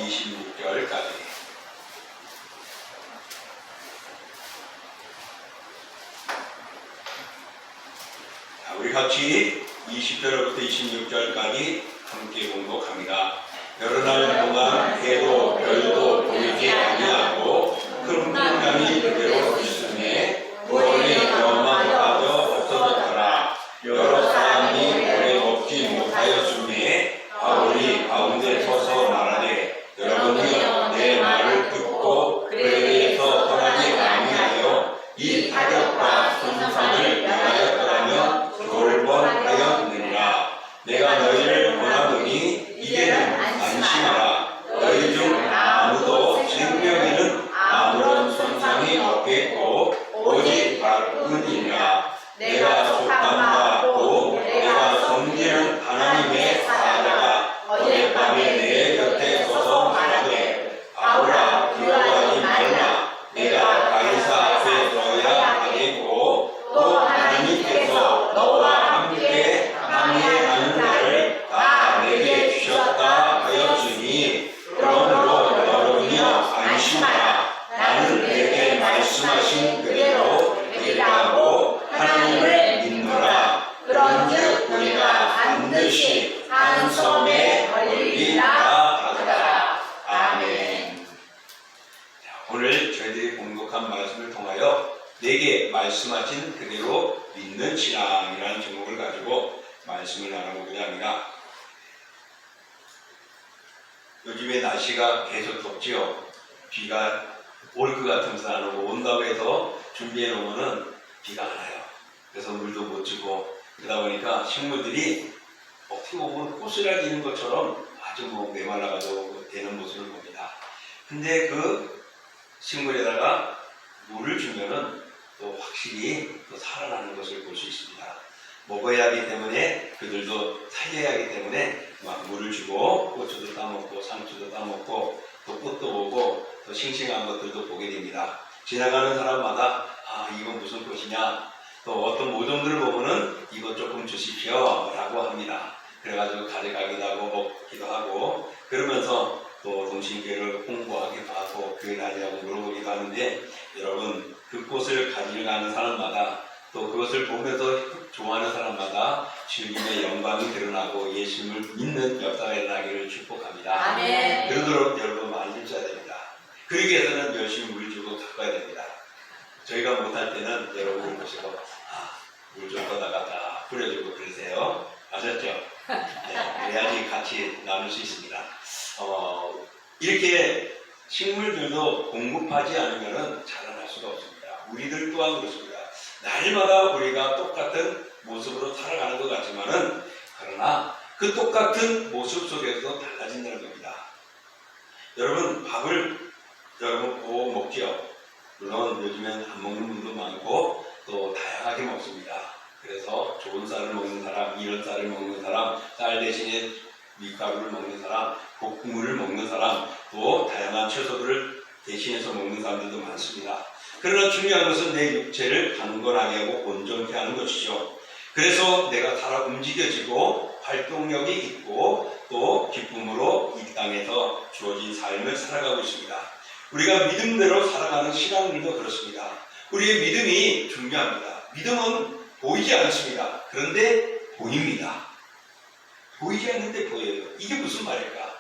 26절까지. 우리 같이 20절부터 26절까지 함께 공독합니다. 여러 날 동안 해도 별도 보이지 아니하고 큰 풍랑이 그대로 있음에 구원의 여망마저 없어졌더라. 여러 사람이 오래 먹지 못하였음에 바울이 가운데 서서 말하되 여러분이여 내 말을 듣고 그에 대해서 떠나지 아니하여 이 타격과 손상을 명하였더라면 좋을 뻔하였느니라. 내가 너희를 원하노니 이제는 안심하라. 너희 중 아무도 생명에는 아무런 손상이 없겠고 오직 바뿐이니라. 내가 속담받고 내가 섬기는 하나님의 사자가 어젯밤에 내 곁에 서서 말하되 바울아 두려워하지 말라. 내가 가이사 앞에 서야 하겠고 또 하나님께서 너와 함께 항해하는 자를 다 내게 주셨다 하였으니 그러므로 여러분이여 안심하라. 나는 내게 말씀하신 그대로 되리라고 하나님을 믿노라. 그런즉 우리가 반드시 한 섬에 걸리리라 하더라. 아멘. 오늘 저희들이 공독한 말씀을 통하여 내게 말씀하신 그대로 믿는 신앙이라는 제목을 가지고 말씀을 나눠보고자 합니다. 요즘에 날씨가 계속 덥지요. 비가 올 것 같으면서 안 오고 온다고 해서 준비해 놓으면 비가 안 와요. 그래서 물도 못 주고 그러다 보니까 식물들이 어떻게 보면 꼬스라지는 것처럼 아주 메말라가지고 되는 모습을 봅니다. 근데 그 식물에다가 물을 주면은 또 확실히 또 살아나는 것을 볼 수 있습니다. 먹어야 하기 때문에 그들도 살려야 하기 때문에 막 물을 주고 고추도 따먹고 상추도 따먹고 또 꽃도 보고 또 싱싱한 것들도 보게 됩니다. 지나가는 사람마다 이건 무슨 꽃이냐, 또 어떤 모종들을 보면은 이것 조금 주십시오 라고 합니다. 그래가지고 가져가기도 하고 먹기도 하고 그러면서 또 동신교회를 홍보하기도 하고 교회 다니라고 물어보기도 하는데, 여러분 그 꽃을 가지러 가는 사람마다 또 그것을 보면서 좋아하는 사람마다 주님의 영광이 드러나고 예수님을 믿는 역사가 일어나기를 축복합니다. 아멘. 그러도록 여러분 많이 힘써야 됩니다. 그러기 위해서는 열심히 물 주고 가까야 됩니다. 저희가 못할 때는 여러분을 보시고 물 좀 떠다가 뿌려주고 그러세요. 아셨죠? 네, 그래야지 같이 나눌 수 있습니다. 이렇게 식물들도 공급하지 않으면 자라날 수가 없습니다. 우리들 또한 그렇습니다. 날마다 우리가 똑같은 모습으로 살아가는 것 같지만은, 그러나 그 똑같은 모습 속에서도 달라진다는 겁니다. 여러분 밥을 여러분 꼭 먹지요. 물론 요즘엔 안 먹는 분도 많고 또 다양하게 먹습니다. 그래서 좋은 쌀을 먹는 사람, 이런 쌀을 먹는 사람, 쌀 대신에 밀가루를 먹는 사람, 곡물을 먹는 사람, 또 다양한 채소들을 대신해서 먹는 사람들도 많습니다. 그러나 중요한 것은 내 육체를 강건하게 하고 온전케 하는 것이죠. 그래서 내가 살아 움직여지고 활동력이 있고 또 기쁨으로 이 땅에서 주어진 삶을 살아가고 있습니다. 우리가 믿음대로 살아가는 신앙들도 그렇습니다. 우리의 믿음이 중요합니다. 믿음은 보이지 않습니다. 그런데 보입니다. 보이지 않는데 보여요. 이게 무슨 말일까?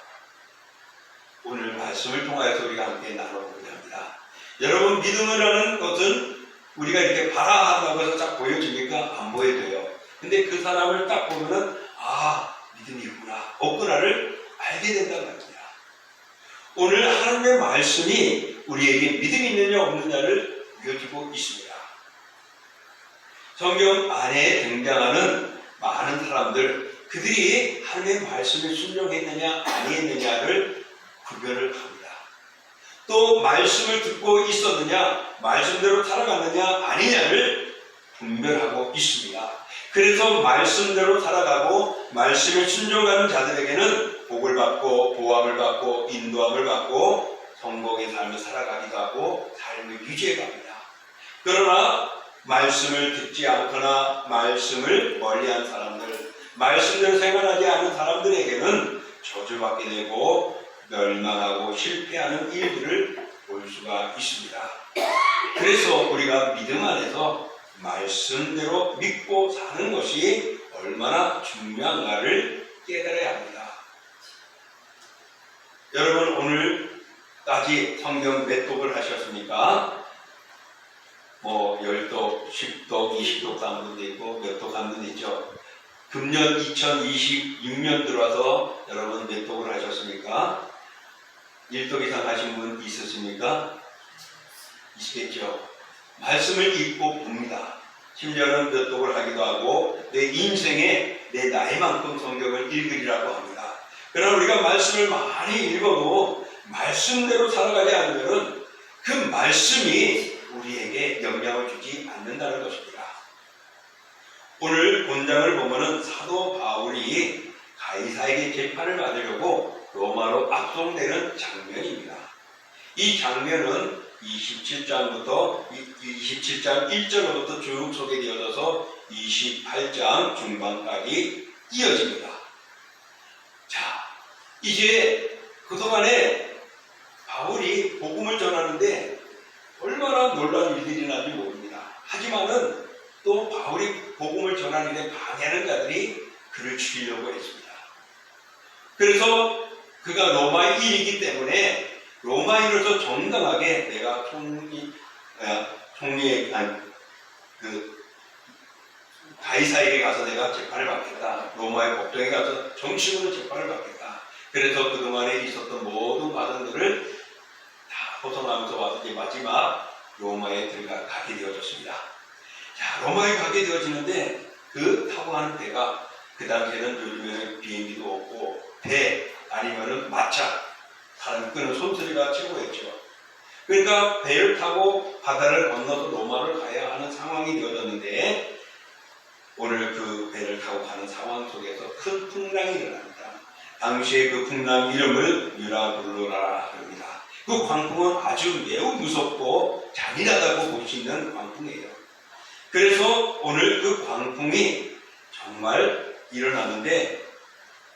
오늘 말씀을 통하여서 우리가 함께 나눠보고자 합니다. 여러분, 믿음이라는 것은 우리가 이렇게 봐라 한다고 해서 딱 보여주니까 안 보여져요. 근데 그 사람을 딱 보면은 믿음이 있구나, 없구나를 알게 된단 말입니다. 오늘 하나님의 말씀이 우리에게 믿음이 있느냐 없느냐를 보여주고 있습니다. 성경 안에 등장하는 많은 사람들, 그들이 하나님의 말씀에 순종했느냐 아니했느냐를 구별을 합니다. 또 말씀을 듣고 있었느냐, 말씀대로 살아갔느냐 아니냐를 분별하고 있습니다. 그래서 말씀대로 살아가고 말씀에 순종하는 자들에게는 복을 받고 보암을 받고 인도함을 받고 성공의 삶을 살아가기도 하고 삶을 유지해갑니다. 그러나 말씀을 듣지 않거나 말씀을 멀리한 사람들, 말씀대로 생활하지 않은 사람들에게는 저주받게 되고 멸망하고 실패하는 일들을 볼 수가 있습니다. 그래서 우리가 믿음 안에서 말씀대로 믿고 사는 것이 얼마나 중요한가를 깨달아야 합니다. 여러분 오늘까지 성경 몇 독을 하셨습니까? 뭐 10독, 10독, 20독 한 분도 있고 몇 독 한 분도 있죠. 금년 2026년 들어와서 여러분 몇 독을 하셨습니까? 1독 이상 하신 분 있으십니까? 있겠죠. 말씀을 읽고 봅니다. 심지어는 몇 독을 하기도 하고 내 인생에 내 나이만큼 성경을 읽으리라고 합니다. 그러나 우리가 말씀을 많이 읽어도 말씀대로 살아가지 않으면 그 말씀이 우리에게 영향을 주지 않는다는 것입니다. 오늘 본장을 보면은 사도 바울이 가이사에게 재판을 받으려고 로마로 압송되는 장면입니다. 이 장면은 27장부터 27장 1절부터 쭉 소개되어져서 28장 중반까지 이어집니다. 자, 이제 그동안에 바울이 복음을 전하는데 얼마나 놀라운 일들이 나는지 모릅니다. 하지만은 또 바울이 복음을 전하는 일에 방해하는 자들이 그를 죽이려고 했습니다. 그래서 그가 로마인이기 때문에 로마인으로서 정당하게 내가 가이사에게 가서 내가 재판을 받겠다. 로마의 법정에 가서 정식으로 재판을 받겠다. 그래서 그동안에 있었던 모든 과정들을 다 벗어나면서 와서 이제 마지막 로마에 가게 되어졌습니다. 자, 로마에 가게 되어지는데 그 타고 가는 배가 그 당시에는 요즘에는 비행기도 없고 배 아니면은 마차 사람 끄는 손소리가 최고였죠. 그러니까 배를 타고 바다를 건너서 로마를 가야 하는 상황이 되어졌는데 오늘 그 배를 타고 가는 상황 속에서 큰 풍랑이 일어납니다. 당시에 그 풍랑 이름을 유라굴로라 합니다. 그 광풍은 아주 매우 무섭고 잔인하다고 볼 수 있는 광풍이에요. 그래서 오늘 그 광풍이 정말 일어나는데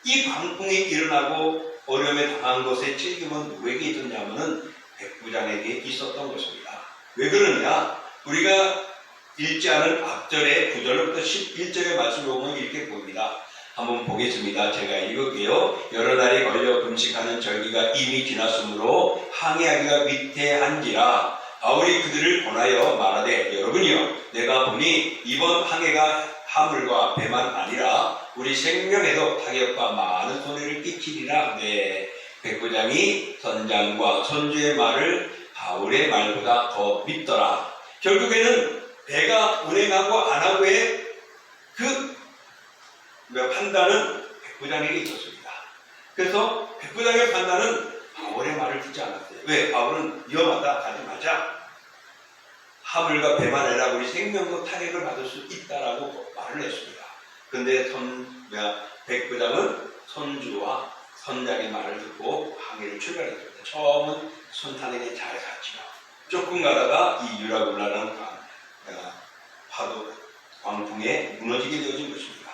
이 광풍이 일어나고 어려움에 당한 것의 책임은 누구에게 있었냐면은 백부장에게 있었던 것입니다. 왜 그러냐? 우리가 읽지 않은 앞절의 9절부터 11절의 말씀을 보면 이렇게 보입니다. 한번 보겠습니다. 제가 읽을게요. 여러 달이 걸려 금식하는 절기가 이미 지났으므로 항해하기가 위태한지라 바울이 그들을 권하여 말하되 여러분이여 내가 보니 이번 항해가 하물과 배만 아니라 우리 생명에도 타격과 많은 손해를 끼치리라. 네, 백부장이 선장과 선주의 말을 바울의 말보다 더 믿더라. 결국에는 배가 운행하고 안 하고의 그 판단은 백부장에게 있었습니다. 그래서 백부장의 판단은 바울의 말을 듣지 않았어요. 왜? 바울은 위험하다, 가지 마자. 하물과 배만 아니라 우리 생명도 타격을 받을 수 있다라고 말을 했습니다. 근데 백부장은 선주와 선장의 말을 듣고 항해를 출발했습니다. 처음은 순탄하게 잘 갔죠. 조금 가다가 이 유라굴라라는 파도 광풍에 무너지게 되어진 것입니다.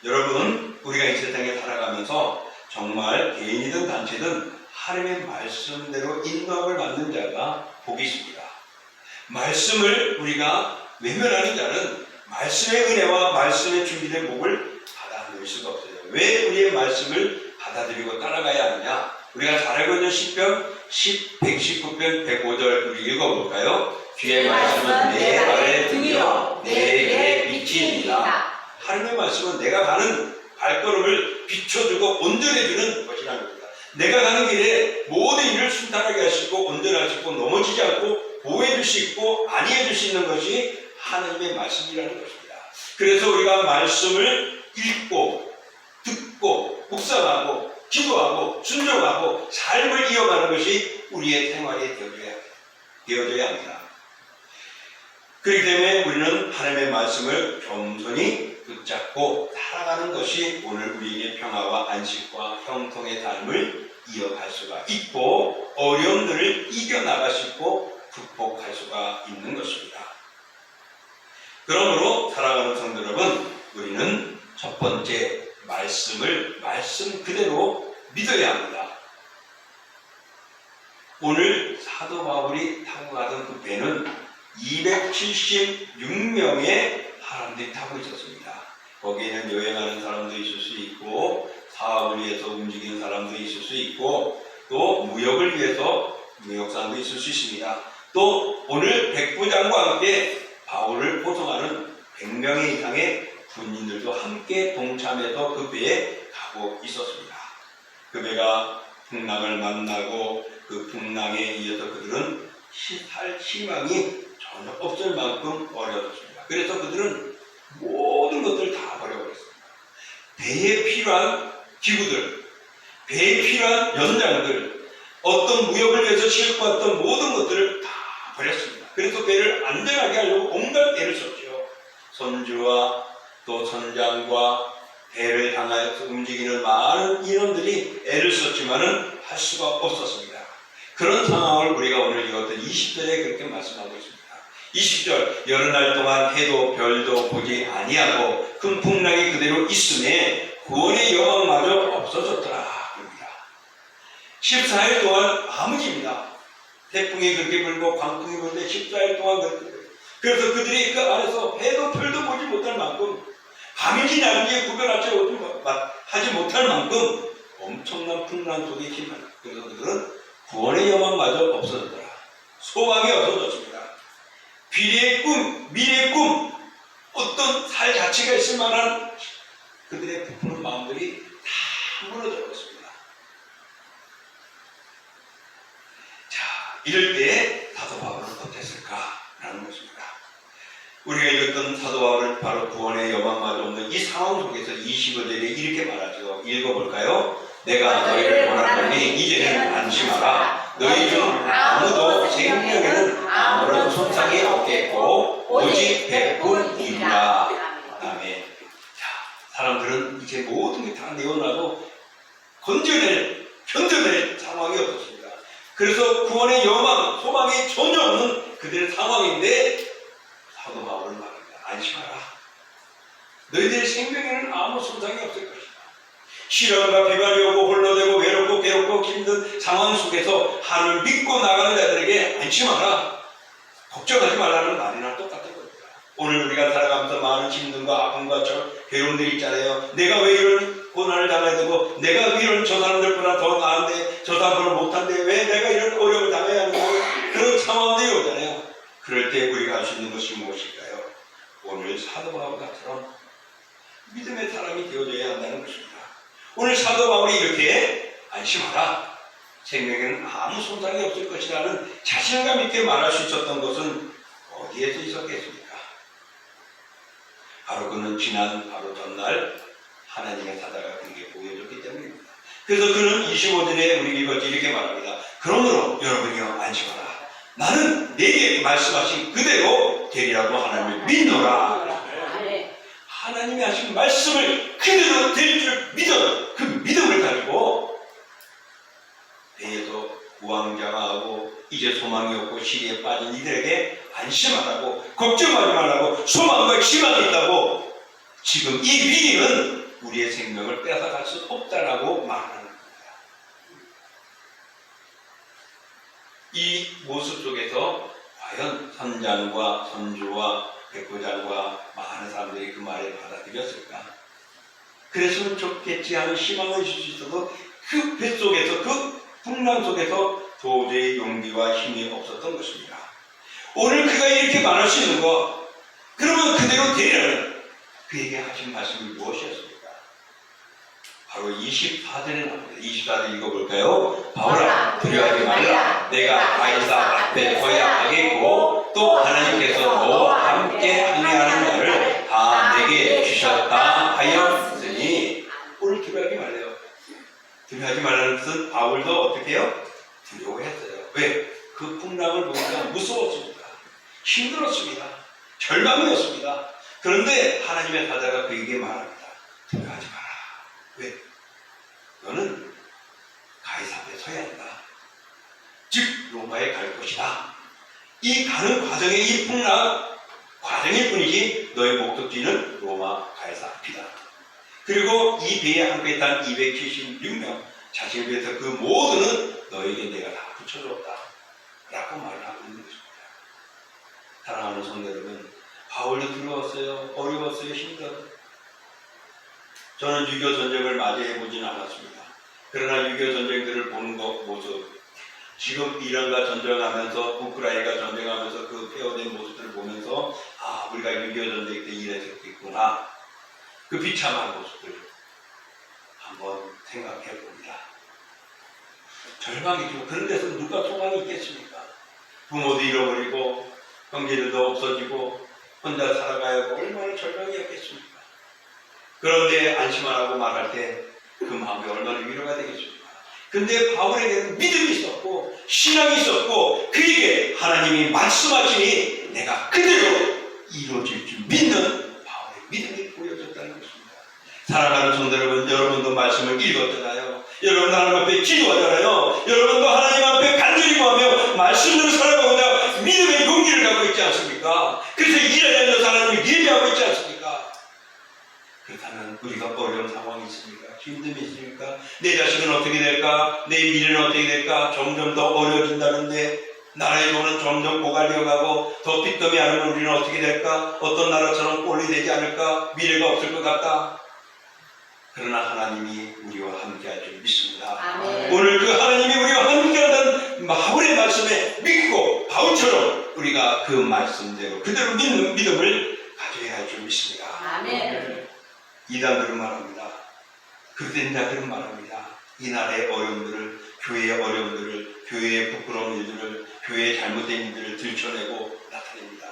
여러분, 우리가 이 세상에 살아가면서 정말 개인이든 단체든 하나님의 말씀대로 인도함을 받는 자가 복이 있습니다. 말씀을 우리가 외면하는 자는 말씀의 은혜와 말씀의 준비된 복을 받아들일 수가 없어요. 왜 우리의 말씀을 받아들이고 따라가야 하느냐? 우리가 잘 알고 있는 시편 119편 105절 우리 읽어볼까요? 주의 말씀은 내 발에 등이요 내 길에 빛이니라. 하나님의 말씀은 내가 가는 발걸음을 비춰주고 온전해주는 것이라는 겁니다. 내가 가는 길에 모든 일을 순탄하게 하시고 온전하시고 넘어지지 않고 보호해줄 수 있고 안위해줄 수 있는 것이 하나님의 말씀이라는 것입니다. 그래서 우리가 말씀을 읽고 듣고 묵상하고 기도하고 순종하고 삶을 이어가는 것이 우리의 생활이 되어져야 합니다. 그렇기 때문에 우리는 하나님의 말씀을 겸손히 붙잡고 살아가는 것이 오늘 우리에게 평화와 안식과 형통의 삶을 이어갈 수가 있고 어려움들을 이겨나갈 수 있고 극복할 수가 있는 것입니다. 그러므로 사랑하는 성도 여러분, 우리는 첫 번째 말씀을 말씀 그대로 믿어야 합니다. 오늘 사도 바울이 타고 가던 그 배는 276명의 사람들이 타고 있었습니다. 거기에는 여행하는 사람도 있을 수 있고 사업을 위해서 움직이는 사람도 있을 수 있고 또 무역을 위해서 무역사람도 있을 수 있습니다. 또 오늘 백부장과 함께 바울을 호송하는 100명의 이상의 군인들도 함께 동참해서 그 배에 가고 있었습니다. 그 배가 풍랑을 만나고 그 풍랑에 의해서 그들은 살 희망이 전혀 없을 만큼 어려웠습니다. 그래서 그들은 모든 것들을 다 버려버렸습니다. 배에 필요한 기구들, 배에 필요한 연장들, 어떤 무역을 위해서 싣고 왔던 모든 것들을 다 버렸습니다. 그래서 배를 안전하게 하려고 온갖 애를 썼죠. 선주와 또 선장과 배를 향하여서 움직이는 많은 인원들이 애를 썼지만은 할 수가 없었습니다. 그런 상황을 우리가 오늘 읽었던 20절에 그렇게 말씀하고 있습니다. 20절 여러 날 동안 해도 별도 보지 아니하고 큰 풍랑이 그대로 있음에 구원의 여망마저 없어졌더라. 14일 동안 암흑입니다. 태풍이 그렇게 불고 광풍이 불는데 14일 동안 그래서 그들이 그 안에서 해도 별도 보지 못할 만큼 밤인지 낮인지 구별하지 못할 만큼 엄청난 풍랑 속에 힘을. 그래서 그들은 구원의 여망마저 없어졌더라. 소망이 없어졌습니다. 비리의 꿈, 미래의 꿈, 어떤 살 가치가 있을 만한 그들의 부푸는 마음들이 다 무너져 버렸습니다. 자, 이럴 때 사도 바울은 어땠을까라는 것입니다. 우리가 읽었던 사도 바울은 바로 구원의 여망마저 없는 이 상황 속에서 25절에 이렇게 말하죠. 읽어볼까요? 내가 너희를 원하노니 이제는 안심하라. 너희 중 아무도 생명에는 아무런 손상이 없겠고 오직 백분이라. 아멘. 자, 사람들은 이제 모든 게 다 내어놔도 견뎌낼 상황이 없었습니다. 그래서 구원의 여망, 소망이 전혀 없는 그들의 상황인데 사도 바울은 말합니다. 안심하라. 너희들의 생명에는 아무 손상이 없을 것이다. 시련과 비관이 오고 홀로되고 외롭고 괴롭고 힘든 상황 속에서 하나님을 믿고 나가는 자들에게 안심하라. 걱정하지 말라는 말이나 똑같은 겁니다. 오늘 우리가 살아가면서 많은 힘듦과 아픔과 괴로움들이 있잖아요. 내가 왜 이런 고난을 당해야 되고 내가 이런 저 사람들보다 더 나은데 저 사람보다 못한데 왜 내가 이런 어려움을 당해야 하는 그런 상황들이 오잖아요. 그럴 때 우리가 할 수 있는 것이 무엇일까요? 오늘 사도 바울처럼 믿음의 사람이 되어져야 한다는 것입니다. 오늘 사도 바울이 이렇게 안심하라. 생명에는 아무 손상이 없을 것이라는 자신감 있게 말할 수 있었던 것은 어디에서 있었겠습니까? 바로 그는 지난 바로 전날 하나님의 사자가 그에게 보여줬기 때문입니다. 그래서 그는 25절에 우리 읽었지 이렇게 말합니다. 그러므로 여러분이여 안심하라. 나는 내게 말씀하신 그대로 되리라고 하나님을 믿노라. 하나님이 하신 말씀을 그대로 될 줄 믿어. 그 믿음을 가지고 배에서 우왕좌왕하고 이제 소망이 없고 시리에 빠진 이들에게 안심하라고, 걱정하지 말라고, 소망과 희망이 있다고, 지금 이 위기는 우리의 생명을 뺏어갈 수 없다라고 말하는 겁니다. 이 모습 속에서 과연 선장과 선주와 백부장과 많은 사람들이 그 말을 받아들였을까? 그랬으면 좋겠지 하는 희망을 줄 수 있어도 그 뱃속에서, 그 풍랑 속에서 도저히 용기와 힘이 없었던 것입니다. 오늘 그가 이렇게 말할 수 있는 것, 그러면 그대로 되리라는 그에게 하신 말씀이 무엇이었습니까? 바로 24절에 나옵니다. 24절 읽어볼까요? 바울아, 두려워하지 말라. 내가 가이사 앞에 서야 하겠고 또 하나님께서 너와 함께 항해하는 날을 다 내게 주셨다 하였으니. 오늘 두려워하지 말래요. 두려워하지 말라는 뜻은 바울도 어떻게 해요? 두려워했어요. 왜? 그 풍랑을 보니까 무서웠습니다. 힘들었습니다. 절망이었습니다. 그런데 하나님의 사자가 그에게 말합니다. 두려워하지 마라. 왜? 너는 가이사 앞에 서야 한다. 즉 로마에 갈 것이다. 이 가는 과정의 이 풍랑 과정일 뿐이지 너의 목적지는 로마 가이사 앞이다. 그리고 이 배에 함께 탄 276명 자신을 위해서 그 모두는 너에게 내가 다 붙여줬다. 힘들었어요. 저는 6.25 전쟁을 맞이해 보지는 않았습니다. 그러나 6.25 전쟁들을 보는 모습, 지금 이란과 전쟁하면서 우크라이나가 전쟁하면서 그 폐허된 모습들을 보면서 우리가 6.25 전쟁 때 이랬었겠구나. 그 비참한 모습들 한번 생각해 봅니다. 절망이죠. 그런 데서 누가 소망이 있겠습니까? 부모도 잃어버리고 형제들도 없어지고 혼자 살아가야 하고 얼마나 절망이었겠습니까? 그런데 안심하라고 말할 때 그 마음이 얼마나 위로가 되겠습니까? 근데 바울에게는 믿음이 있었고 신앙이 있었고 그에게 하나님이 말씀하시니 내가 그대로 이루어질 줄 믿는 바울의 믿음이 보여졌다는 것입니다. 사랑하는 성도 여러분, 여러분도 말씀을 읽었잖아요. 여러분 하나님 앞에 기도하잖아요. 여러분도 하나님 앞에 간절히 구하며 말씀대로 살아가고자 믿음의 용기를 갖고 있지 않습니까? 그래서 일하려 있는 하나님을 예배하고 있지 않습니까? 그렇다면 우리가 어려운 상황이 있습니까? 힘듦이 있습니까? 내 자식은 어떻게 될까? 내 미래는 어떻게 될까? 점점 더 어려워진다는데 나라의 돈은 점점 고갈되어가고 더 빚더미 않으면 우리는 어떻게 될까? 어떤 나라처럼 꼴이 되지 않을까? 미래가 없을 것 같다. 그러나 하나님이 우리와 함께할 줄 믿습니다. 아멘. 오늘 그 하나님이 우리와 함께한다는 바울의 말씀에 믿고 바울처럼 우리가 그 말씀대로 그대로 믿는 믿음을 가져야 할 줄 믿습니다. 아멘. 이단들은 말합니다. 그릇된 자들은 말합니다. 이 나라의 어려움들을, 교회의 어려움들을, 교회의 부끄러운 일들을, 교회의 잘못된 일들을 들춰내고 나타냅니다.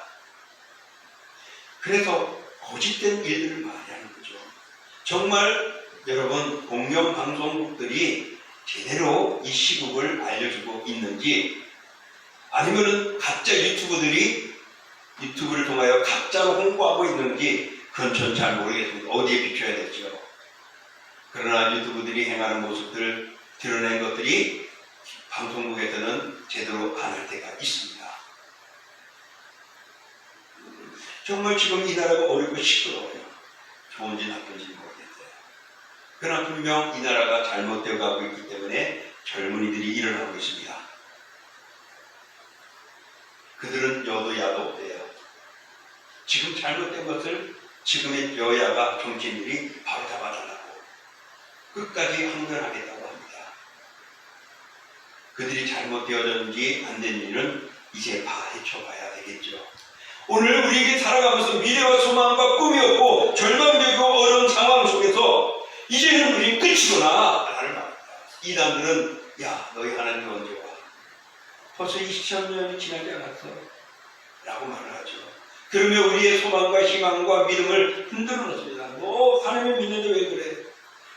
그래서 거짓된 일들을 많이 하는 거죠. 정말 여러분 공영방송국들이 제대로 이 시국을 알려주고 있는지 아니면은 가짜 유튜브를 통하여 가짜로 홍보하고 있는지 그건 전 잘 모르겠습니다. 어디에 비춰야 될지요. 그러나 유튜브들이 행하는 모습들 드러낸 것들이 방송국에서는 제대로 안 할 때가 있습니다. 정말 지금 이 나라가 어렵고 시끄러워요. 좋은지 나쁜지 모르겠어요. 그러나 분명 이 나라가 잘못되어 가고 있기 때문에 젊은이들이 일어나고 있습니다. 그들은 여도 야도 없대요. 지금 잘못된 것을 지금의 여야가 정치인들이 바로 잡아달라고 끝까지 항변하겠다고 합니다. 그들이 잘못되어졌는지 안 된 일은 이제 파헤쳐봐야 되겠죠. 오늘 우리에게 살아가면서 미래와 소망과 꿈이 없고 절망되고 어려운 상황 속에서 이제는 우리는 끝이구나 라는 말입니다. 이단들은 야 너희 하나님 언제 와? 벌써 2000년이 지나지 않았어? 라고 말을 하죠. 그러면 우리의 소망과 희망과 믿음을 흔들어 놓습니다. 너 하나님을 믿는데 왜 그래?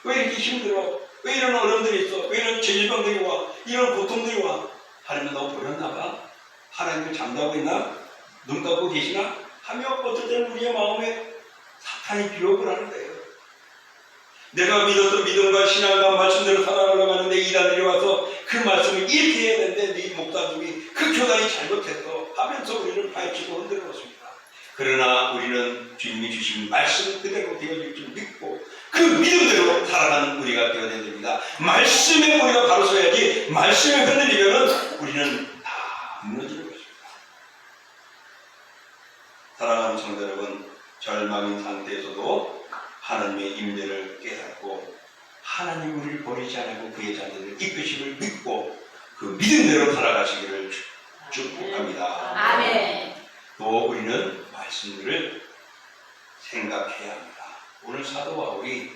왜 이렇게 힘들어? 왜 이런 어려움들이 있어? 왜 이런 질병들이 와? 이런 고통들이 와? 하나님 너 버렸나 봐? 하나님을 잠자고 있나? 눈 감고 계시나? 하며 어떨 때는 우리의 마음에 사탄이 유혹을 하는 거예요. 내가 믿었던 믿음과 신앙과 말씀대로 살아가려고 하는데 이단들이 와서 그 말씀을 이렇게 해야 되는데 네 목사님이 그 교단이 잘못했어 하면서 우리를 파헤치고 흔들어 놓습니다. 그러나 우리는 주님이 주신 말씀 그대로 되어질 줄 믿고 그 믿음대로 살아가는 우리가 되어야 됩니다. 말씀에 우리가 바로 서야지 말씀에 흔들리면 우리는 다 무너지는 것입니다. 사랑하는 성도 여러분, 절망인 상태에서도 하나님의 임재를 깨닫고 하나님 우리를 버리지 않고 그의 자녀들을 이끄심을 믿고 그 믿음대로 살아가시기를 축복합니다. 아멘. 또 우리는 말씀들을 생각해야 합니다. 오늘 사도 바울이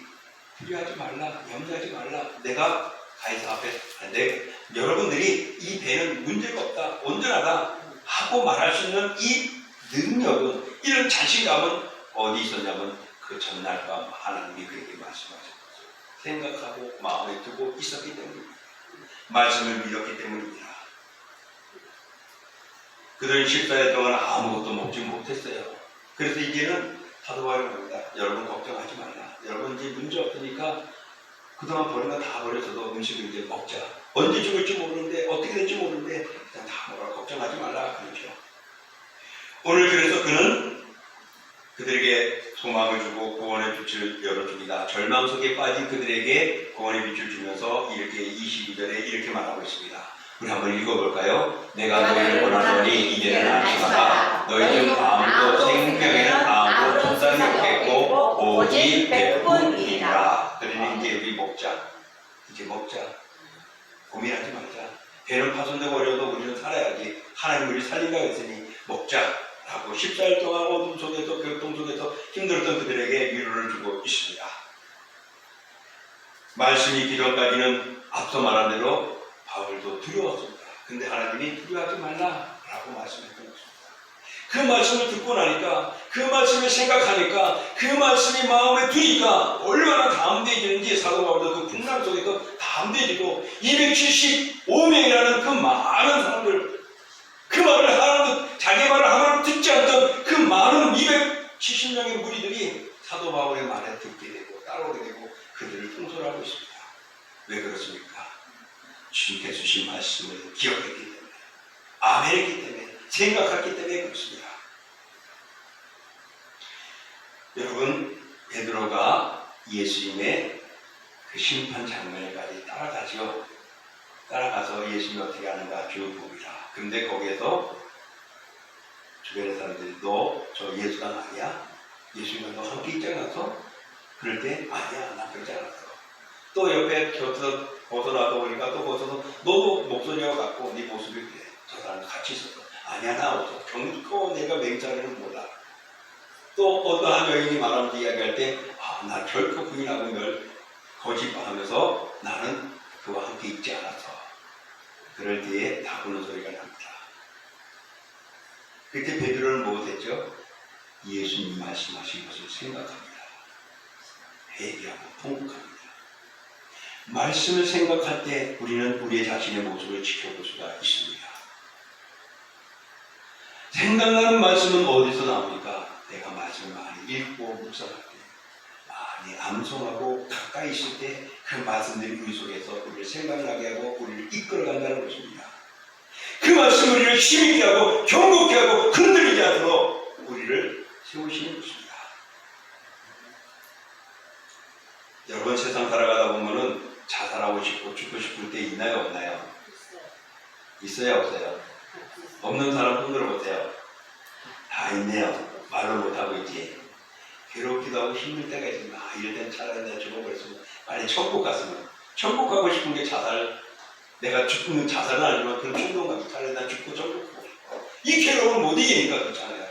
두려워하지 말라, 염려하지 말라. 내가 가이사 앞에 여러분들이 이 배는 문제가 없다, 온전하다 하고 말할 수 있는 이 능력은, 이런 자신감은 어디 있었냐면 그 전날 밤 하나님이 그에게 말씀하셨죠. 생각하고 마음에 두고 있었기 때문입니다. 말씀을 믿었기 때문입니다. 그들은 14일 동안 아무것도 먹지 못했어요. 그래서 이제는 사도 바울이 합니다. 여러분 걱정하지 말라. 여러분 이제 문제 없으니까 그동안 버린 거 다 버려서도 음식을 이제 먹자. 언제 죽을지 모르는데 어떻게 될지 모르는데 일단 다 먹어라. 걱정하지 말라. 그렇죠. 오늘 그래서 그는 그들에게 소망을 주고 구원의 빛을 열어줍니다. 절망 속에 빠진 그들에게 구원의 빛을 주면서 이렇게 22절에 이렇게 말하고 있습니다. 우리 한번 읽어볼까요? 내가 너희를 원하노니 이제는 안심하라. 너희 중 아무도 생명에는 아무도 통달이 없겠고 오직 100분이라. 그러니 이제 우리 먹자. 이제 먹자. 고민하지 말자. 배는 파손되고 어려워도 우리는 살아야지. 하나님 우리를 살린다고 했으니 먹자. 라고 14일 동안 어둠 속에서 교통 속에서 힘들었던 그들에게 위로를 주고 있습니다. 말씀이 기도까지는 앞서 말한 대로 바울도 두려웠습니다. 근데 하나님이 두려워하지 말라라고 말씀했던 것입니다. 그 말씀을 듣고 나니까, 그 말씀을 생각하니까, 그 말씀이 마음에 드니까 얼마나 담대해지는지 사도 바울도 그 풍랑 속에서 담대해지고 275명이라는 그 많은 사람들, 그 말을 하나도 자기 말을 하나도 듣지 않던 그 많은 270명의 무리들이 사도 바울의 말에 듣게 되고 따라오게 되고 그들을 통솔하고 있습니다. 왜 그렇습니까? 주님께서 주신 말씀을 기억했기 때문에, 아멘했기 때문에, 생각했기 때문에 그렇습니다. 여러분, 베드로가 예수님의 그 심판 장면에까지 따라가죠. 따라가서 예수님이 어떻게 하는가 쭉 봅니다. 근데 거기에서 주변의 사람들이 너 저 예수가 아니야? 예수님과 너 함께 있지 않았어? 그럴 때 아니야, 나 그러지 않았어. 또 옆에 곁에서 벗어나다 보니까 또 벗어서 너도 목소리와 같고 네 모습이 그래. 저 사람 같이 있었어. 아니야, 나 없어. 경고 내가 맹자리는 몰라. 또 어떠한 여인이 말하면서 이야기할 때 나 결코 부인하고 널 거짓말하면서 나는 그와 함께 있지 않았어. 그럴 때에 다구는 소리가 납니다. 그때 베드로는 무엇했죠? 예수님이 말씀하신 것을 생각합니다. 회개하고 통곡합니다. 말씀을 생각할 때 우리는 우리의 자신의 모습을 지켜볼 수가 있습니다. 생각나는 말씀은 어디서 나옵니까? 내가 말씀을 많이 읽고 묵상할 때, 많이 암송하고 가까이 있을 때 그 말씀들이 우리 속에서 우리를 생각나게 하고 우리를 이끌어간다는 것입니다. 그 말씀 우리를 힘있게 하고 경고케 하고 흔들리지 않도록 우리를 세우시는 것입니다. 여러분, 세상 살아가다 보면은 자살하고 싶고 죽고 싶을 때 있나요, 없나요? 있어요, 없어요? 없는 사람 손 들어보세요. 다 있네요. 말을 못하고 있지. 괴롭기도 하고 힘들 때가 있지만 이럴 땐 차라리 내가 죽어버렸으면 빨리 천국 갔으면. 천국 가고 싶은 게 자살, 내가 죽는 자살은 아니지만 그런 충동감이 차라리 난 죽고 천국 가고 싶어. 이 괴로움을 못 이기니까 그렇잖아요.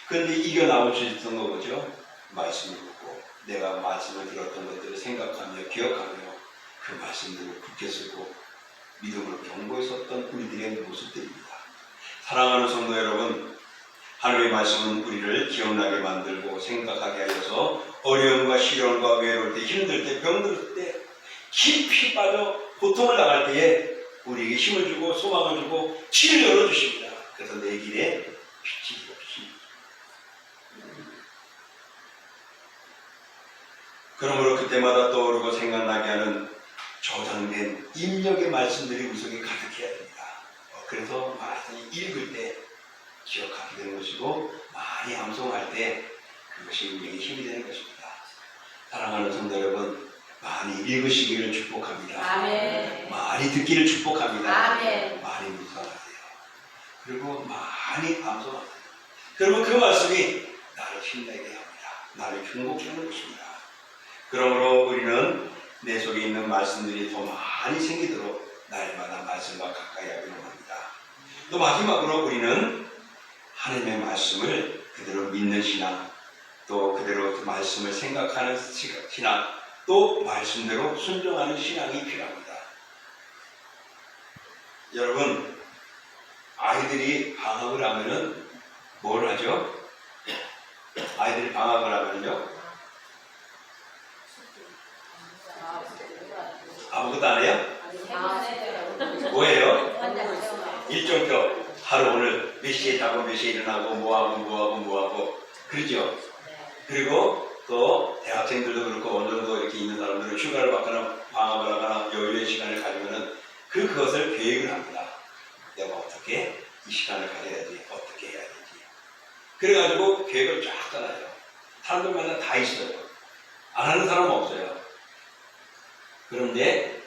그런데 이겨나올 수 있던 거 뭐죠? 말씀을 듣고 내가 말씀을 들었던 것들을 생각하며 기억하며 그 말씀들을 굳게 쓰고 믿음으로 경고했었던 우리들의 모습들입니다. 사랑하는 성도 여러분, 하나님의 말씀은 우리를 기억나게 만들고 생각하게 하여서 어려움과 시련과 외로울 때, 힘들 때, 병들을 때, 깊이 빠져 고통을 당할 때에 우리에게 힘을 주고 소망을 주고 길을 열어주십니다. 그래서 내 길에 빛이 되어주십니다. 그러므로 그때마다 떠오르고 생각나게 하는 저장된 입력의 말씀들이 우리 속에 가득해야 됩니다. 그래서 말씀을 읽을 때 기억하게 되는 것이고 많이 암송할 때 그것이 우리에게 힘이 되는 것입니다. 사랑하는 성도 여러분, 많이 읽으시기를 축복합니다. 아멘. 많이 듣기를 축복합니다. 아멘. 많이 묵상하세요. 그리고 많이 암송하세요. 그러면 그 말씀이 나를 힘내게 합니다. 나를 중복해 하는 것입니다. 그러므로 우리는 내 속에 있는 말씀들이 더 많이 생기도록 날마다 말씀과 가까이 하기로 합니다. 또 마지막으로 우리는 하나님의 말씀을 그대로 믿는 신앙, 또 그대로 그 말씀을 생각하는 신앙, 또 말씀대로 순종하는 신앙이 필요합니다. 여러분, 아이들이 방학을 하면은 뭘 하죠? 아이들이 방학을 하면요? 아무것도 안 해요? 뭐예요? 일정표. 하루 오늘 몇 시에 자고 몇 시에 일어나고 뭐하고 그러죠? 그리고 또 대학생들도 그렇고 어느 정도 이렇게 있는 사람들은 휴가를 받거나 방학을 하거나 여유의 시간을 가지면은 그것을 계획을 합니다. 내가 어떻게 이 시간을 가져야지, 어떻게 해야 되지. 그래가지고 계획을 쫙 짜놔요. 사람들마다 다 있어요. 안 하는 사람은 없어요. 그런데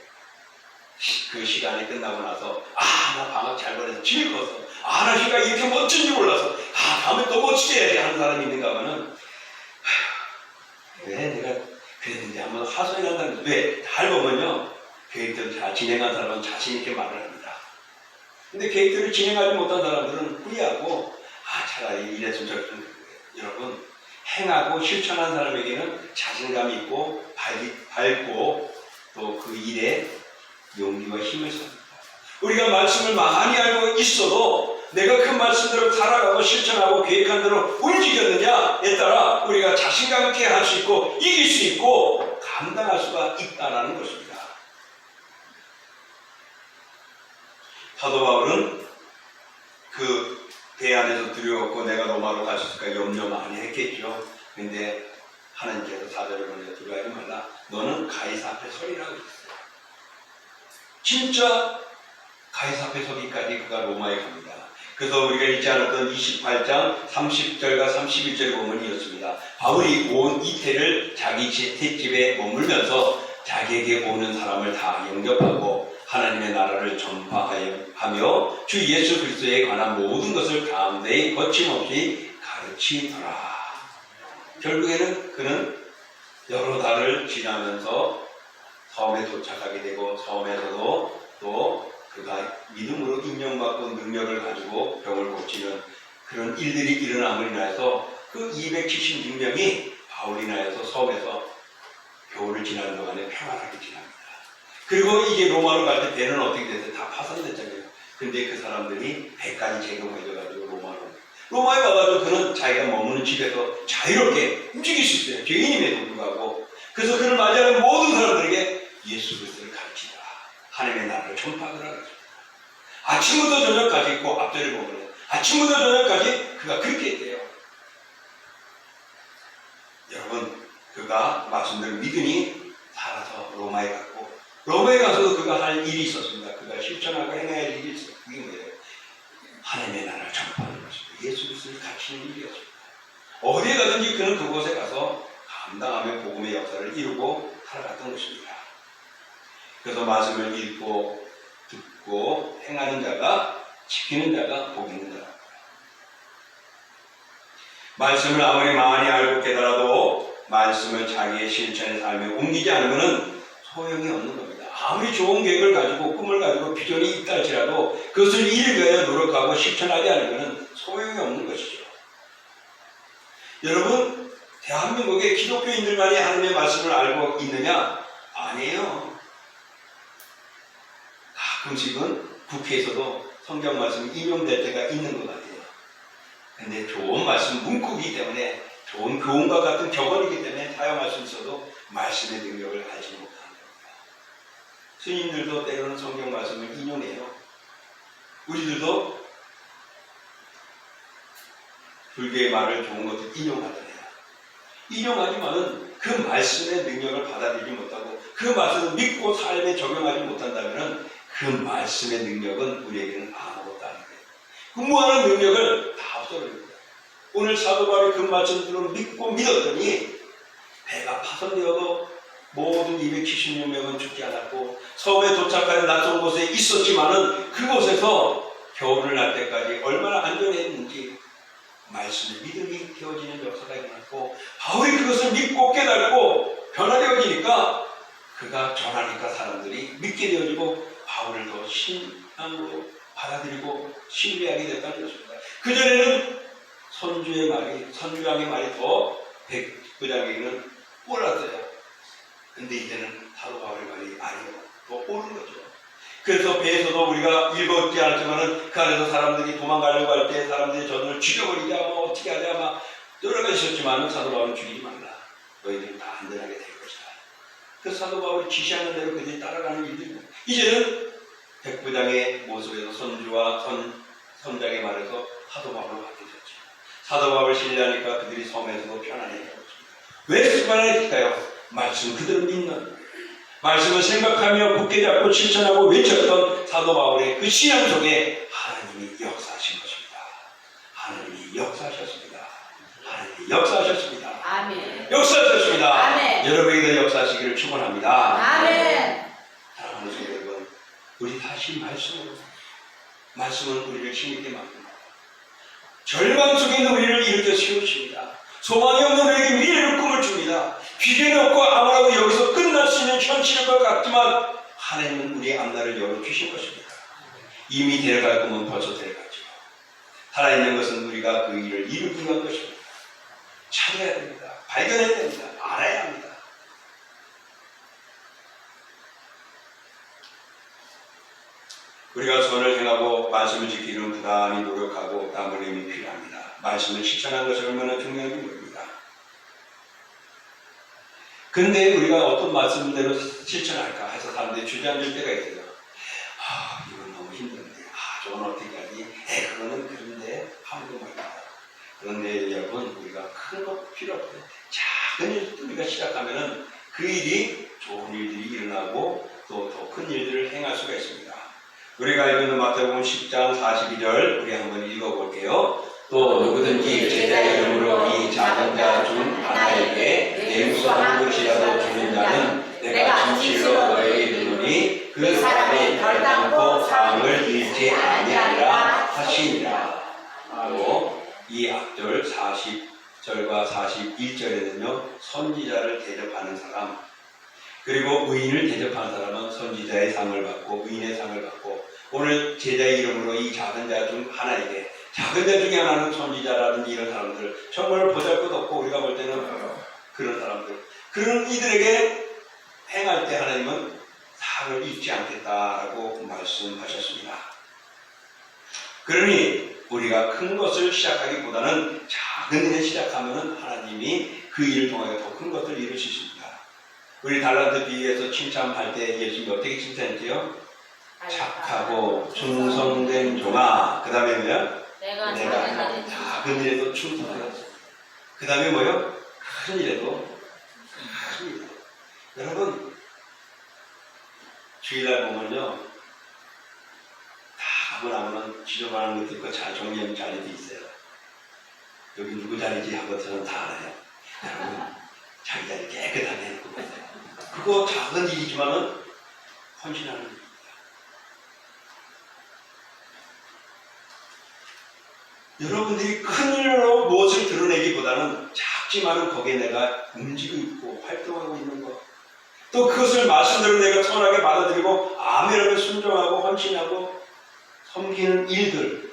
그 시간이 끝나고 나서 나 방학 잘 보내서 즐거웠어. 나 휴가 이렇게 멋진지 몰라서 다음에 또 멋지게 해야지 하는 사람이 있는가 하면은 왜 내가 그랬는데 한번 하소연 한다는 거예요. 왜? 잘 보면요. 계획대로 잘 진행한 사람은 자신있게 말을 합니다. 근데 계획대로 진행하지 못한 사람들은 후회하고 차라리 이랬으면 저랬으면 거예요. 여러분, 행하고 실천한 사람에게는 자신감이 있고 밝고 또 그 일에 용기와 힘을 씁니다. 우리가 말씀을 많이 알고 있어도 내가 그 말씀대로 살아가고 실천하고 계획한 대로 움직였느냐에 따라 우리가 자신감 있게 할 수 있고 이길 수 있고 감당할 수가 있다는 것입니다. 사도 바울은 그 배 안에서 두려웠고 내가 로마로 갈 수 있을까 염려 많이 했겠죠. 근데 하나님께서 4절을 보내 두려워하지 말라. 너는 가이사 앞에 서리라고 했어요. 진짜 가이사 앞에 서기까지 그가 로마에 갑니다. 그래서 우리가 읽지 않았던 28장 30절과 31절을 보면 이렇습니다. 바울이 온 이태를 자기 셋집에 머물면서 자기에게 오는 사람을 다 영접하고 하나님의 나라를 전파하며 주 예수 그리스도에 관한 모든 것을 담대히 거침없이 가르치더라. 결국에는 그는 여러 달을 지나면서 섬에 도착하게 되고 섬에서도 또 그가 믿음으로 인정받고 능력을 가지고 병을 고치는 그런 일들이 일어남으로 인하여서 그 276명이 바울이 인하여서 섬에서 겨울을 지나는 동안에 평안하게 지납니다. 그리고 이제 로마로 갈 때 배는 어떻게 됐어요? 다 파손됐잖아요. 근데 그 사람들이 배까지 제공해줘가지고 로마에 와가지고 그는 자기가 머무는 집에서 자유롭게 움직일 수 있어요. 죄인임에도 불구하고. 그래서 그를 맞이하는 모든 사람들에게 예수 그리스도를 가르치라. 하나님의 나라를 전파하더라. 아침부터 저녁까지 있고 앞절을 보면 아침부터 저녁까지 그가 그렇게 했대요. 여러분, 그가 말씀대로 믿으니 살아서 로마에 갔고 로마에 가서도 그가 할 일이 있었습니다. 그가 실천하고 행해야 할 일이 있었어요. 그게 뭐예요? 하나님의 나라를 전파하는 것입니다. 예수 그리스도를 가르치는 일이었습니다. 어디에 가든지 그는 그곳에 가서 감당하며 복음의 역사를 이루고 살아갔던 것입니다. 그래서 말씀을 읽고 듣고 행하는 자가 지키는 자가 복 있는 자랍니다. 말씀을 아무리 많이 알고 깨달아도 말씀을 자기의 실천의 삶에 옮기지 않으면 소용이 없는 겁니다. 아무리 좋은 계획을 가지고 꿈을 가지고 비전이 있다 할지라도 그것을 이루기 위해 노력하고 실천하지 않으면 소용이 없는 것이죠. 여러분, 대한민국의 기독교인들만이 하나님의 말씀을 알고 있느냐? 아니에요. 가끔씩은 국회에서도 성경 말씀이 인용될 때가 있는 것 같아요. 근데 좋은 말씀 문구이기 때문에 좋은 교훈과 같은 격언이기 때문에 사용할 수 있어도 말씀의 능력을 알지 못하는 겁니다. 스님들도 때로는 성경 말씀을 인용해요. 우리들도 불교의 말을 좋은 것도 인용하잖아요. 인용하지만은 그 말씀의 능력을 받아들이지 못하고 그 말씀을 믿고 삶에 적용하지 못한다면 그 말씀의 능력은 우리에게는 아무것도 아닌 거예요. 그 무한한 능력을 다 없어버립니다. 오늘 사도 바울의 그 말씀들을 믿고 믿었더니 배가 파손되어도 모든 276명은 죽지 않았고 섬에 도착하여 낯선 곳에 있었지만은 그곳에서 겨울을 날 때까지 얼마나 안전했는지 말씀의 믿음이 되어지는 역사가 일어났고 바울이 그것을 믿고 깨닫고 변화되어지니까 그가 전하니까 사람들이 믿게 되어지고 바울을 더 신앙으로 받아들이고 신뢰하게 됐다는 것입니다. 그전에는 선주왕의 말이 더 백부장에게는 옳았어요. 근데 이제는 사도 바울의 말이 아니요, 더 옳은 거죠. 그래서 배에서도 우리가 읽었지 않았지만은 그 안에서 사람들이 도망가려고 할 때 사람들이 저들을 죽여버리자, 뭐 어떻게 하자, 막 여러 가지 있었지만은 사도 바울은 죽이지 말라. 너희들은 다 안전하게 될 것이다. 그 사도 바울이 지시하는 대로 그들이 따라가는 일들입니다. 이제는 백부장의 모습에서 선주와 선장의 말에서 사도 바울로 바뀌었죠. 사도 바울을 신뢰하니까 그들이 섬에서도 편안해졌습니다. 왜 편안해질까요? 말씀 그대로 믿는, 말씀을 생각하며 굳게 잡고 실천하고 외쳤던 사도 바울의 그 신앙 속에 하나님이 역사하신 것입니다. 하나님이 역사하셨습니다. 하나님이 역사하셨습니다. 아멘. 역사하셨습니다. 아멘. 여러분에게 역사하시기를 축원합니다. 아멘. 사랑하는 성도 여러분, 우리 다시 말씀은 우리를 힘있게 만듭니다. 절망 속에 있는 우리를 일으켜 세우십니다. 소망이 없는 우리에게 미래를 꿈을 줍니다. 비전이 없고 아무라고 여기서 끝날 수 있는 현실일 것 같지만 하나님은 우리 앞날을 열어주신 것입니다. 이미 데려갈 거면 벌써 데려갔죠. 살아있는 것은 우리가 그 일을 이루기 위한 것입니다. 찾아야 됩니다. 발견해야 됩니다. 알아야 합니다. 우리가 선을 행하고 말씀을 지키는 부단히 노력하고 땀 흘림이 필요합니다. 말씀을 실천하는 것이 얼마나 중요한지 모릅니다. 그런데 우리가 어떤 말씀대로 실천할까 해서 사람들이 주저앉을 때가 있어요. 이건 너무 힘든데, 저건 어떻게 하지? 그거는 그런데 하는 거 말입니다. 그런데 여러분, 우리가 큰 것 필요 없어요. 작은 일부터 우리가 시작하면은 그 일이 좋은 일들이 일어나고 또 더 큰 일들을 행할 수가 있습니다. 우리가 알고 있는 마태복음 10장 42절 우리 한번 읽어볼게요. 또 누구든지 제자 이름으로 이 작은 자 중 하나에게 내무서 한 것이라도 주는 자는 내가 진실로 너에게 이르노니 그 사람이 결단코 상을 잃지 아니하리라 하시니라. 바로 이 앞절 40절과 41절에는요 선지자를 대접하는 사람 그리고 의인을 대접하는 사람은 선지자의 상을 받고 의인의 상을 받고 오늘 제자의 이름으로 이 작은 자 중 하나에게 작은 자 중에 하나는 선지자라든지 이런 사람들 정말 보잘것없고 우리가 볼 때는 그런 사람들 그런 이들에게 행할 때 하나님은 상을 잊지 않겠다라고 말씀하셨습니다. 그러니 우리가 큰 것을 시작하기보다는 작은 일을 시작하면 하나님이 그 일을 통하여 더 큰 것을 이룰 수 있습니다. 우리 달란트 비유에서 칭찬할 때 예수님이 어떻게 칭찬했지요? 착하고 충성된 종아. 그 다음에 뭐야? 내가 작은 일에도 충성하였어. 그 다음에 뭐요? 큰 일에도 큰 일. 여러분 주일날 보면요 다 가고 나면 지저분한 것도 있고 잘 정리한 자리도 있어요. 여기 누구 자리지 하고 저는 다 알아요. 여러분 자기 자리 깨끗하게 해놓고 가세요. 그거 작은 일이지만은 헌신하는 일입니다. 여러분들이 큰 일로 무엇을 드러내기보다는 작지만은 거기에 내가 움직이고 있고 활동하고 있는 것 또 그것을 말씀대로 내가 선하게 받아들이고 아멘하며 순종하고 헌신하고 섬기는 일들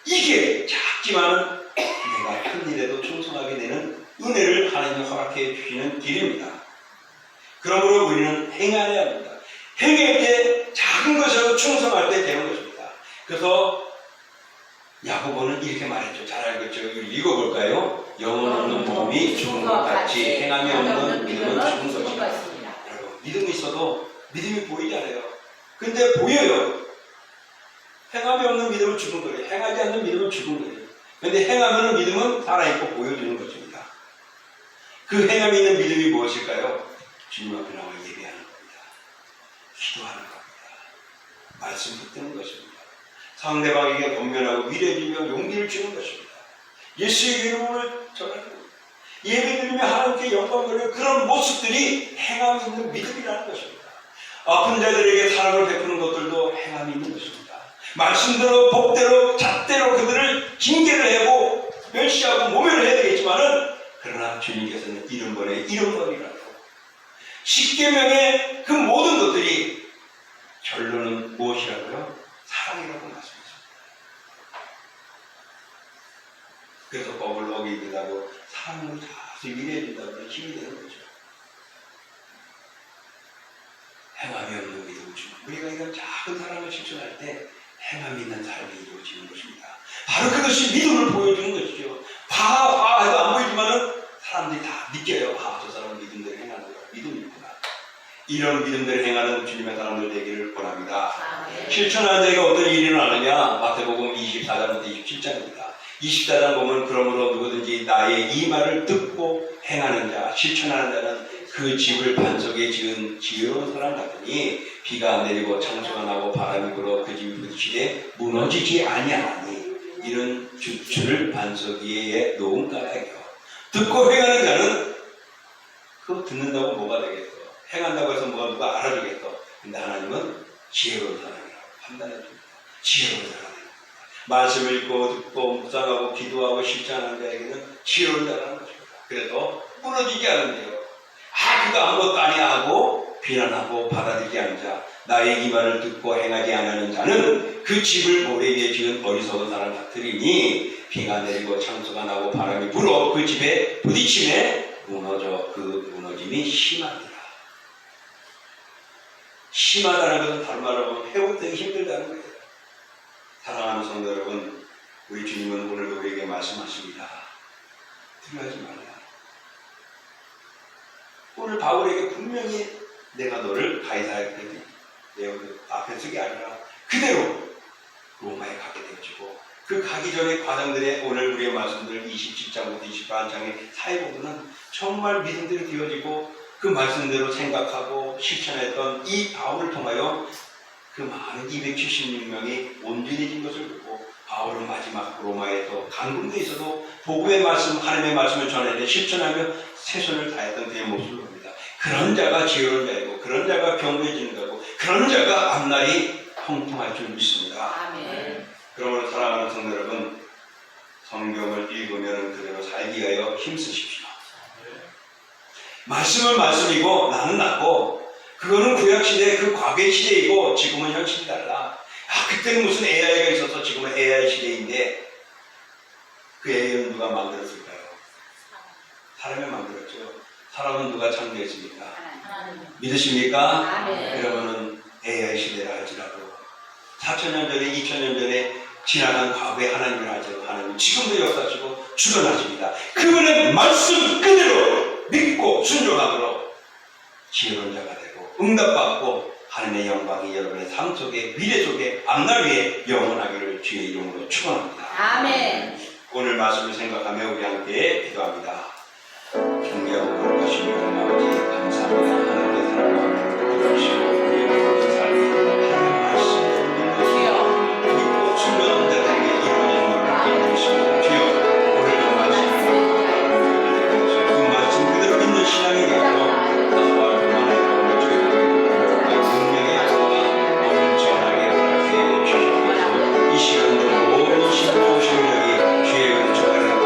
이게 작지만은 내가 큰 일에도 충성하게 되는 은혜를 하나님이 허락해 주시는 길입니다. 그러므로 우리는 행해야 합니다. 행할 때 작은 것이라도 충성할 때 되는 것입니다. 그래서 야고보는 이렇게 말했죠. 잘 알겠죠? 읽어볼까요? 영혼 없는 몸이 죽은 것 같이 행함이 없는 믿음은 죽은 것이다. 여러분 믿음이 있어도 믿음이 보이지 않아요. 근데 보여요. 행함이 없는 믿음은 죽은 거예요. 행하지 않는 믿음은 죽은 거예요. 근데 행하면 믿음은 살아있고 보여주는 것입니다. 그 행함이 있는 믿음이 무엇일까요? 주님 앞에 나와 예배하는 겁니다. 기도하는 겁니다. 말씀 붙드는 것입니다. 상대방에게 권면하고 위로해주며 용기를 주는 것입니다. 예수의 이름을 전하는 겁니다. 예배드리며 하나님께 영광 돌리는 그런 모습들이 행함이 있는 믿음이라는 것입니다. 아픈 자들에게 사랑을 베푸는 것들도 행함이 있는 것입니다. 말씀대로 복대로 잣대로 그들을 징계를 하고 멸시하고 모멸을 해야 되겠지만은 그러나 주님께서는 이름번이라고 십계명의 그 모든 것들이 결론은 무엇이라고요? 사랑이라고 말씀했습니다. 그래서 법을 어기기라고 사랑으로 자주 위로해준다고 힘이 되는 거죠. 행함이 없는 믿음을 주는 우리가 이런 작은 사랑을 실천할 때 행함이 있는 삶이 이루어지는 것입니다. 바로 그것이 믿음을 보여주는 것이죠. 해도 안 보이지만은 사람들이 다 느껴요. 저 사람은 믿음대로 행하는 거야. 믿음이구나. 이런 믿음대로 행하는 주님의 사람들 되기를 원합니다. 실천하는 자가 어떤 일이 일어나느냐? 마태복음 24장부터 27장입니다. 24장 보면 그러므로 누구든지 나의 이 말을 듣고 행하는 자, 실천하는 자는 그 집을 반석에 지은 지혜로운 사람 같으니 비가 내리고 창수가 나고 바람이 불어 그 집이 부딪히되 무너지지 아니하나니 이런 주를 반석 위에 놓은 까닭이요. 듣고 행하는 자는 그거 듣는다고 뭐가 되겠어? 행한다고 해서 뭐가 누가 알아주겠어? 근데 하나님은 지혜로운 사람이라고 판단해 줍니다. 지혜로운 사람이라고. 말씀을 읽고 듣고 묵상하고 기도하고 실천하는 자에게는 지혜로운 자라는 것입니다. 그래도 무너지지 않은데요. 그가 아무것도 아니하고 비난하고 받아들이지 않은 자, 나의 이 말을 듣고 행하지 않는 자는 그 집을 모래 위에 지은 어리석은 사람 같으리니 비가 내리고 창수가 나고 바람이 불어 그 집에 부딪힘에 그 무너짐이 심하니라. 심하다는 것은 다른 말로 하면 회복되기 힘들다는 거예요. 사랑하는 성도 여러분, 우리 주님은 오늘도 우리에게 말씀하십니다. 두려워하지 말라. 오늘 바울에게 분명히 내가 너를 가이사랴에 내 앞에 서게 아니라 그대로 로마에 가게 되어지고, 그 가기 전의 과정들에 오늘 우리의 말씀들 27장부터 28장의 사회 부분은 정말 믿음들이 되어지고 그 말씀대로 생각하고 실천했던 이 바울을 통하여 그 많은 276명이 온전해진 것을 보고, 바울은 마지막 로마에서 감금돼 있어도 복음의 말씀, 하나님의 말씀을 전하되 실천하며 최선을 다했던 그의 모습을 봅니다. 그런 자가 지혜로운 자이고, 그런 자가 견고해지는 거고, 그런 자가 앞날이 형통할 줄 믿습니다. 아멘. 그러므로 사랑하는 성도 여러분, 성경을 읽으면 그대로 살기 위하여 힘쓰십시오. 말씀은 말씀이고 나는 나고, 그거는 구약시대 그 과거의 시대이고 지금은 현실이 달라. 그때는 무슨 AI가 있어서 지금은 AI 시대인데, 그 AI는 누가 만들었을까요? 사람이 만들었죠. 사람은 누가 창조했습니까? 믿으십니까? 아멘. 그러면은 AI 시대라 할지라도 4,000년 전에 2,000년 전에 지나간 과거의 하나님을 알지라도 하나님 지금도 역사하시고 주관하십니다. 그분의 말씀 그대로 믿고 순종함으로 지혜로운 자가 되고 응답받고 하나님의 영광이 여러분의 삶 속에, 미래 속에, 앞날 위에 영원하기를 주의 이름으로 축원합니다. 아멘. 오늘 말씀을 생각하며 우리 함께 기도합니다. 경배하고 거룩하신 아버지 감사합니다. 하나님의 사랑과 기도하시고 우리의 모든 삶이 하나님의 말씀을 믿고 순종하는 자들에게 이루어지는 것을 믿으시고, 주여 오늘도 말씀을 그 말씀 그대로 믿는 신앙이 되고 나와 그만하여 주의 분명히 온전하게 하나님께 주시옵소서. 이 시간도 모든 신부 신령이 주의 은총을 받고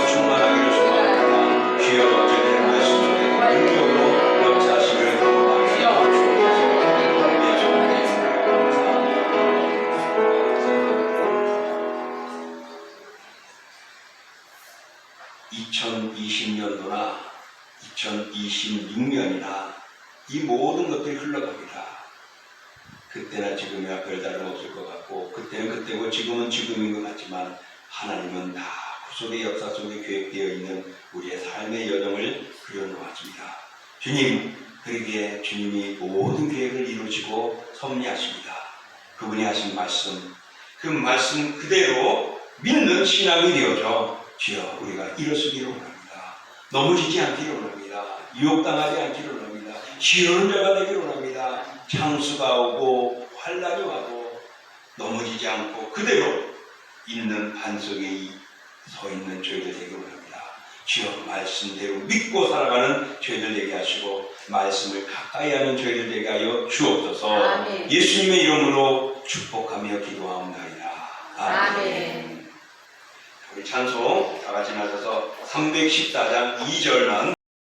충만하기를 소망합니다. 주여 저희의 말씀 속에 능력으로 역사하시기를 기도하옵나이다. 감사합니다. 2020년도나 2026년이나 이 모든 것들이 흘러갑니다. 그때나 지금이나 별다름 없을 것 같고, 그때는 그때고 지금은 지금인 것 같지만 하나님은 다 그 속의 역사 속에 계획되어 있는 우리의 삶의 여정을 그려놓았습니다. 주님, 그러기에 주님이 모든 계획을 이루시고 섭리하십니다. 그분이 하신 말씀, 그 말씀 그대로 믿는 신앙이 되어져 주여 우리가 일어서기를 원합니다. 넘어지지 않기를 원합니다. 유혹당하지 않기를 원합니다. 지혜로운 자가 되기를 원합니다. 창수가 오고 환란이 와도 넘어지지 않고 그대로 있는 반 속에 서 있는 저희들 되기를 원합니다. 주여 말씀대로 믿고 살아가는 저희들 되게 하시고, 말씀을 가까이 하는 저희들 되게 하여 주옵소서. 아멘. 예수님의 이름으로 축복하며 기도하옵나이다. 아멘. 우리 찬송 다 같이 나서서 314장 2절만